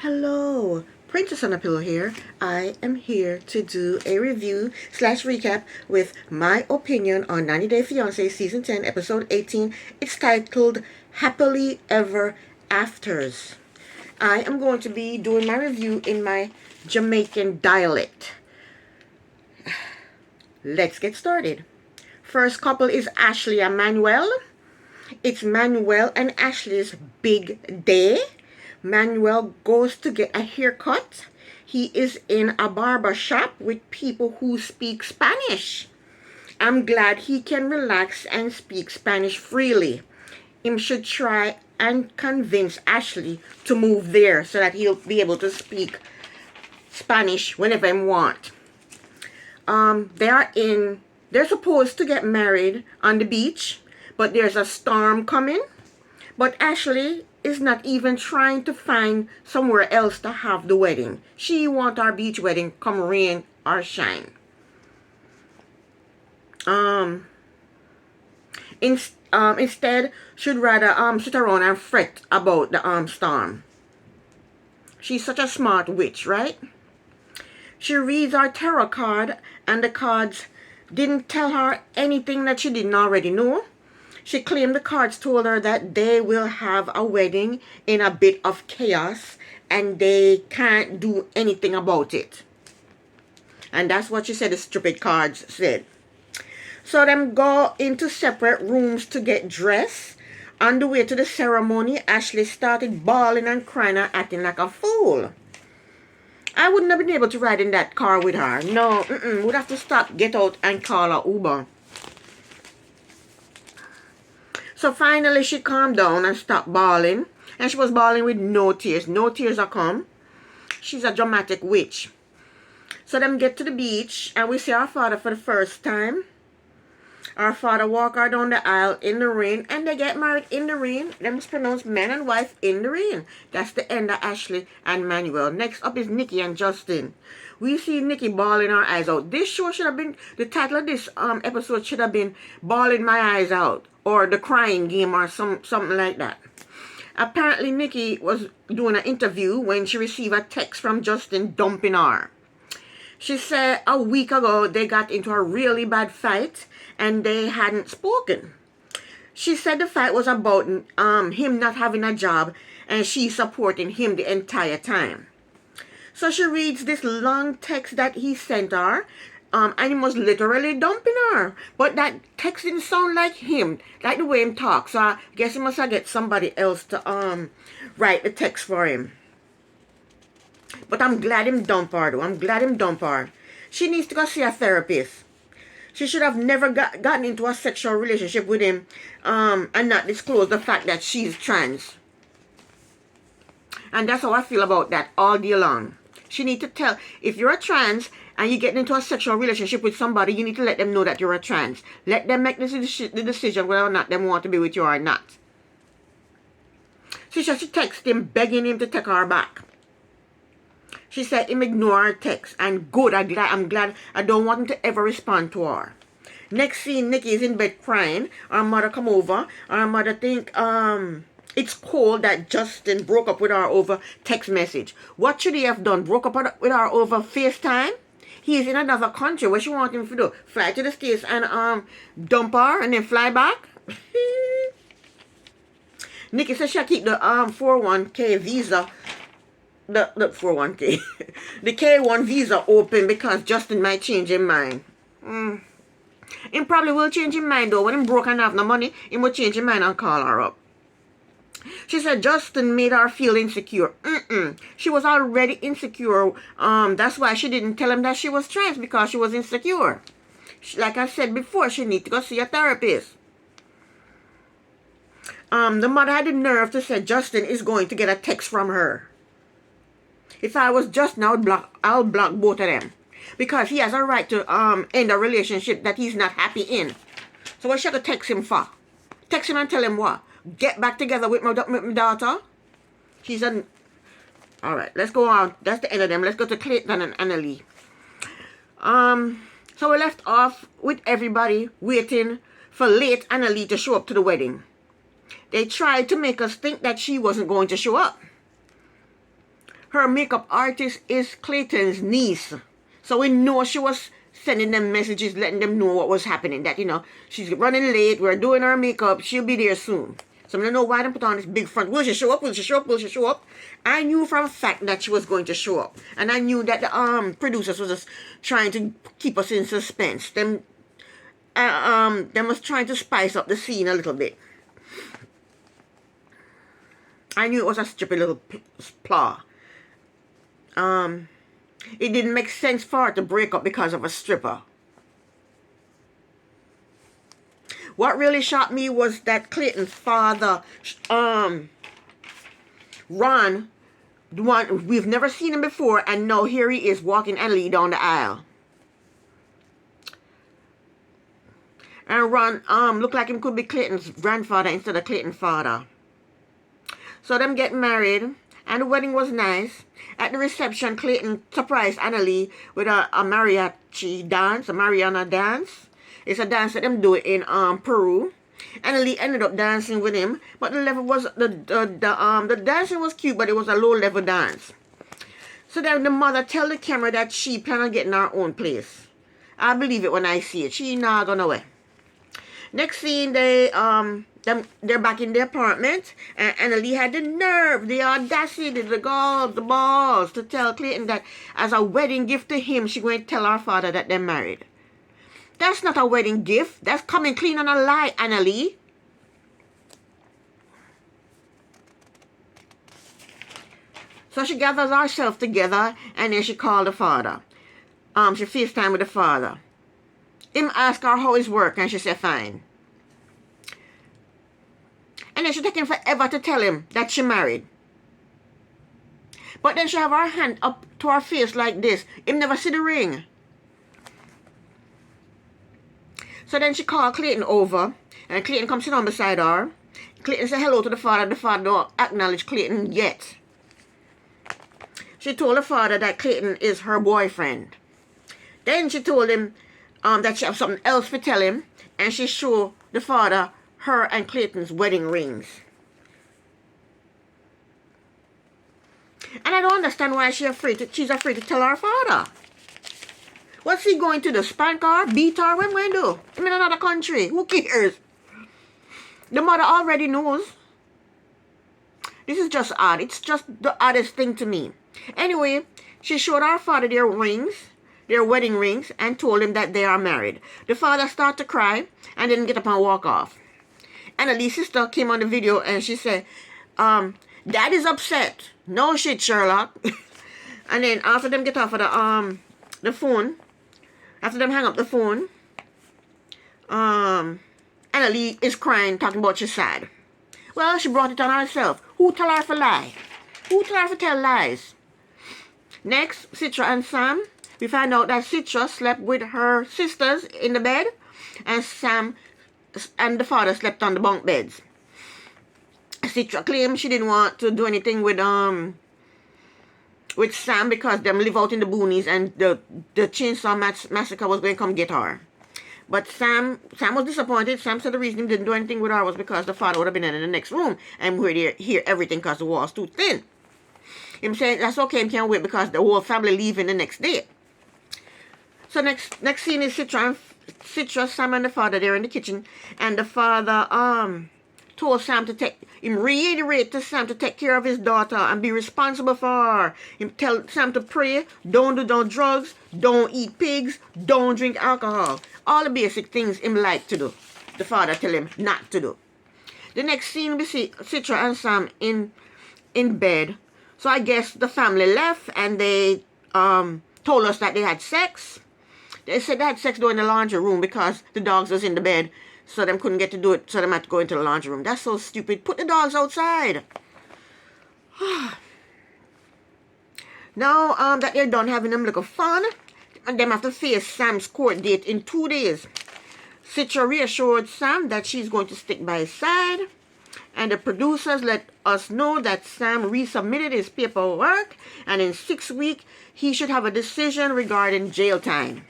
Hello, Princess on a Pillow here. I am here to do a review slash recap with my opinion on 90 Day Fiance Season 10, Episode 18. It's titled Happily Ever Afters. I am going to be doing my review in my Jamaican dialect. Let's get started. First couple is Ashley and Manuel. It's Manuel and Ashley's big day. Manuel goes to get a haircut. He is in a barber shop with people who speak Spanish. I'm glad he can relax and speak Spanish freely. Him should try and convince Ashley to move there so that he'll be able to speak Spanish whenever he want. They're supposed to get married on the beach, but there's a storm coming. But Ashley is not even trying to find somewhere else to have the wedding. She wants our beach wedding come rain or shine. Instead, should rather sit around and fret about the storm. She's such a smart witch, right? She reads our tarot card, and the cards didn't tell her anything that she didn't already know. She claimed the cards told her that they will have a wedding in a bit of chaos and they can't do anything about it. And that's what she said the stupid cards said. So them go into separate rooms to get dressed. On the way to the ceremony, Ashley started bawling and crying and acting like a fool. I wouldn't have been able to ride in that car with her. No, would have to stop, get out and call her Uber. So finally she calmed down and stopped bawling. And she was bawling with no tears. No tears are come. She's a dramatic witch. So them get to the beach and we see our father for the first time. Our father walk her down the aisle in the rain and they get married in the rain. Them is pronounced man and wife in the rain. That's the end of Ashley and Manuel. Next up is Nikki and Justin. We see Nikki bawling her eyes out. This show should have been, the title of this episode should have been Bawling My Eyes Out, or The Crying Game, or something like that. Apparently Nikki was doing an interview when she received a text from Justin dumping her. She said a week ago they got into a really bad fight and they hadn't spoken. She said the fight was about him not having a job and she supporting him the entire time. So she reads this long text that he sent her, and he was literally dumping her. But that text didn't sound like him, like the way he talks. So I guess he must have get somebody else to write the text for him. But I'm glad him dump her though. I'm glad him dump her. She needs to go see a therapist. She should have never gotten into a sexual relationship with him and not disclose the fact that she's trans. And that's how I feel about that all day long. She need to tell, if you're a trans and you get into a sexual relationship with somebody, you need to let them know that you're a trans. Let them make the decision whether or not they want to be with you or not. She texted him begging him to take her back. She said him ignore her text, and good, I'm glad. I don't want him to ever respond to her. Next scene, Nikki is in bed crying. Her mother come over. Her mother think it's cold that Justin broke up with her over text message. What should he have done? Broke up with her over FaceTime? He is in another country. What she want him to do? Fly to the States and dump her and then fly back? Nikki said she'll keep the 401k visa, the 401k, the K1 visa open because Justin might change his mind. He probably will change his mind though. When he broke and have no money, he will change his mind and call her up. She said Justin made her feel insecure. She was already insecure. That's why she didn't tell him that she was trans, because she was insecure. Like I said before, she need to go see a therapist. The mother had the nerve to say Justin is going to get a text from her. If I was Justin, I'll block both of them, because he has a right to end a relationship that he's not happy in. So what should I text him for? Text him and tell him what? Get back together with my daughter? She's an... Alright, let's go on. That's the end of them. Let's go to Clayton and Annalie. So we left off with everybody waiting for late Annalie to show up to the wedding. They tried to make us think that she wasn't going to show up. her makeup artist is Clayton's niece. So we know she was sending them messages, letting them know what was happening. That, she's running late, we're doing her makeup, she'll be there soon. So I don't know why they put on this big front. Will she show up? Will she show up? Will she show up? I knew from a fact that she was going to show up. And I knew that the producers was just trying to keep us in suspense. Them was trying to spice up the scene a little bit. I knew it was a stupid little plot. It didn't make sense for her to break up because of a stripper. What really shocked me was that Clayton's father, Ron, the one we've never seen him before, and now here he is walking Annalie down the aisle. And Ron looked like him could be Clayton's grandfather instead of Clayton's father. So them get married, and the wedding was nice. At the reception, Clayton surprised Annalie with a mariachi dance, a Mariana dance. It's a dance that them do in Peru. Annalie ended up dancing with him, but the level was the dancing was cute, but it was a low level dance. So then the mother tell the camera that she plan on getting her own place. I believe it when I see it. She not gonna away. Next scene, they're back in the apartment, and Annalie had the nerve, the audacity, the gall, the balls to tell Clayton that as a wedding gift to him, she going to tell her father that they're married. That's not a wedding gift. That's coming clean on a lie, Annalie. So she gathers herself together, and then she called the father. She FaceTime with the father. Him ask her how his work, and she said fine. And then she take him forever to tell him that she married. But then she have her hand up to her face like this. Him never see the ring. So then she called Clayton over, and Clayton comes sit down beside her. Clayton said hello to the father. The father don't acknowledge Clayton yet. She told the father that Clayton is her boyfriend. Then she told him that she have something else to tell him, and she showed the father her and Clayton's wedding rings. And I don't understand why she's afraid to tell her father. What's he going to do? Spank her? Beat her? What am I going to do? I'm in another country. Who cares? The mother already knows. This is just odd. It's just the oddest thing to me. Anyway, she showed her father their rings, their wedding rings, and told him that they are married. The father started to cry and didn't get up and walk off. Annalie's sister came on the video and she said, Dad is upset. No shit, Sherlock. And then after them get off of the phone, after them hang up the phone, Annalie is crying, talking about she's sad. Well, she brought it on herself. Who tell her to lie? Who tell her to tell lies? Next, Citra and Sam. We find out that Citra slept with her sisters in the bed, and Sam and the father slept on the bunk beds. Citra claimed she didn't want to do anything with Sam because them live out in the boonies, and the chainsaw massacre was going to come get her. But Sam was disappointed. Sam said the reason he didn't do anything with her was because the father would have been in the next room and would hear everything because the wall's too thin. Him saying that's okay, he can't wait because the whole family leaving the next day. So next scene is Citra, Sam and the father, they're in the kitchen, and the father told Sam to reiterate to Sam to take care of his daughter and be responsible for her. He tell Sam to pray, don't do drugs, don't eat pigs, don't drink alcohol. All the basic things him like to do. The father tell him not to do. The next scene we see Citra and Sam in bed. So I guess the family left and they told us that they had sex. They said they had sex though in the laundry room because the dogs was in the bed. So them couldn't get to do it, so them had to go into the laundry room. That's so stupid. Put the dogs outside. Now that they're done having them little fun, and them have to face Sam's court date in 2 days. Citra reassured Sam that she's going to stick by his side, and the producers let us know that Sam resubmitted his paperwork, and in 6 weeks he should have a decision regarding jail time.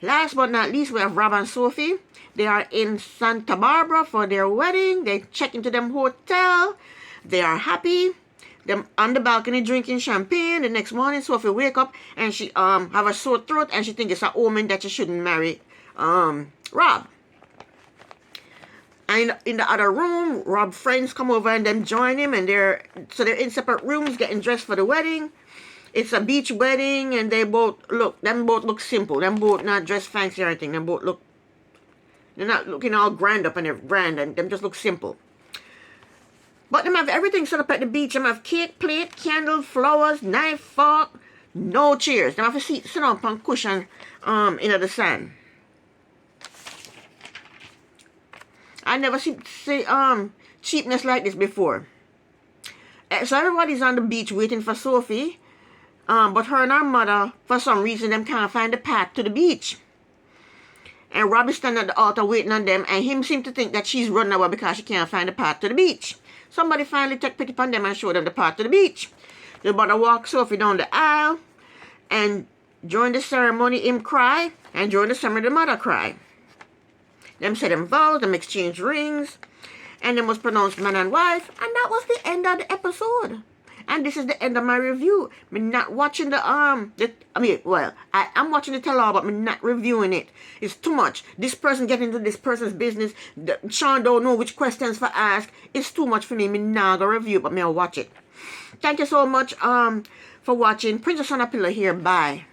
Last but not least, we have Rob and Sophie. They are in Santa Barbara for their wedding. They check into them hotel. They are happy. Them on the balcony drinking champagne. The next morning, Sophie wake up and she have a sore throat and she think it's a omen that she shouldn't marry Rob. And in the other room, Rob's friends come over and them join him, and they're in separate rooms getting dressed for the wedding. It's a beach wedding, and them both look simple. Them both not dressed fancy or anything. They're not looking all grand up and they're grand, and them just look simple. But them have everything set up at the beach. Them have cake, plate, candle, flowers, knife, fork, no chairs. Them have a sit down on cushion in the sand. I never see cheapness like this before. So everybody's on the beach waiting for Sophie. But her and her mother, for some reason, them can't find the path to the beach. And Robbie standing at the altar waiting on them, and him seem to think that she's running away because she can't find the path to the beach. Somebody finally take pity upon them and show them the path to the beach. The mother walk Sophie down the aisle, and during the ceremony, him cry, and during the ceremony, the mother cry. Them say them vows, them exchange rings, and them was pronounced man and wife, and that was the end of the episode. And this is the end of my review. Me not watching I'm watching the tell-all, but me not reviewing it. It's too much. This person getting into this person's business. Sean don't know which questions for ask. It's too much for me. Me not gonna review, but me I'll watch it. Thank you so much for watching. Princess on a Pillow here. Bye.